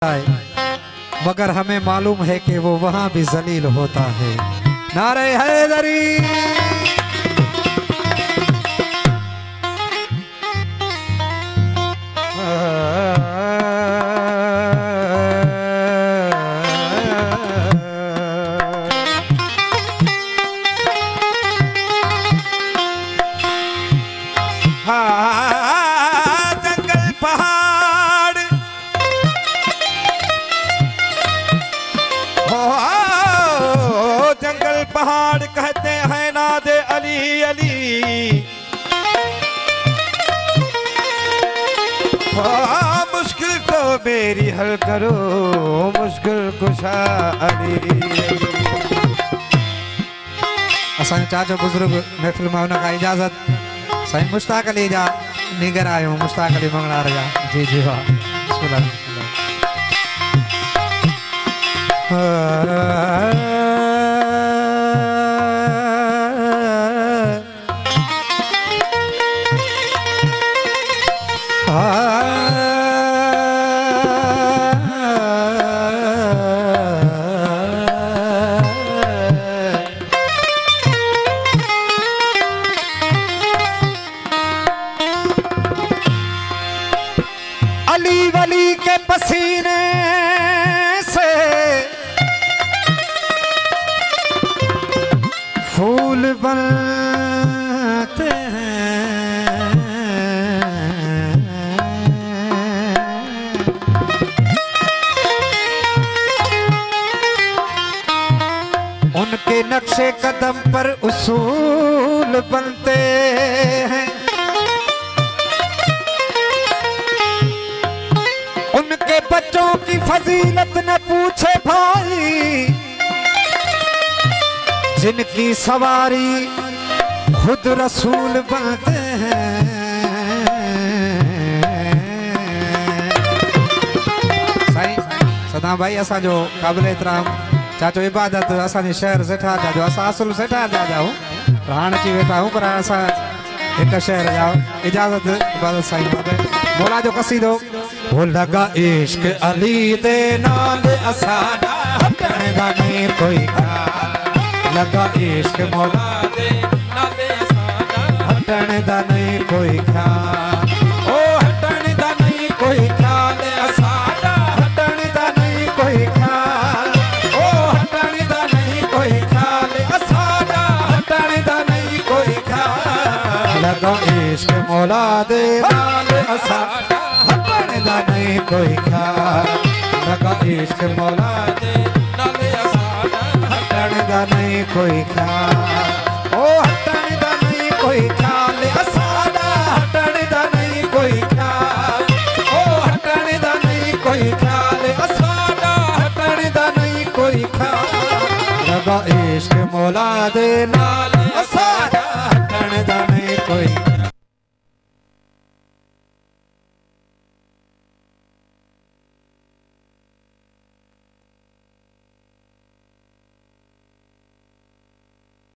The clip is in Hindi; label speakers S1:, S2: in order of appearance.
S1: मगर हमें मालूम है कि वो वहां भी जलील होता है। नारे हैदरी।
S2: पहाड़ कहते हैं नादे अली अली। मुश्किल को मेरी हल करो मुश्किल कुशा अली।
S1: असां चाचो बुजुर्ग महफिल में उनका इजाजत साईं मुश्ताक अली जा निगर आयो मुश्ताक अली मंगलार जा। जी जी वाह बिस्मिल्लाह।
S2: अली वली के पसीने से फूल बनते हैं। उनके नक्शे कदम पर उसूल बनते हैं। उनके बच्चों की फजीलत न पूछे भाई, जिनकी सवारी खुद रसूल बनते हैं।
S1: सदा भाई असा जो काबिल एहतराम चाचो इबादत असांजे शहर सेठा जा जो असां असुल सेठा जा जाऊं हाणे अची वेठा हूं पर असां हिक शहर जा इजाजत इबादत साईं मौला जो कसीदो।
S2: वो लगा इश्क अली दे नाल असाडा हटण दा नहीं कोई ख्याल। लगा इश्क मौला दे नाल असाडा हटण दा नहीं कोई ख्याल। ओ हटण दा नहीं कोई ख्याल असाडा हटण दा नहीं कोई ख्याल। ओ हटण दा नहीं कोई ख्याल असाडा हटण दा नहीं कोई ख्याल। लगा इश्क मौला दे नाल असाडा नहीं कोई ख्याल। लगा इश्क मौला दे नाले असाडा हटण दा नहीं कोई ख्याल। ओ हटण दा नहीं कोई ख्याल असाडा हटण दा नहीं कोई ख्याल। ओ हटण दा नहीं कोई ख्याल असाडा हटण दा नहीं कोई ख्याल। लगा इश्क मौला दे नाले असाडा हटण दा नहीं कोई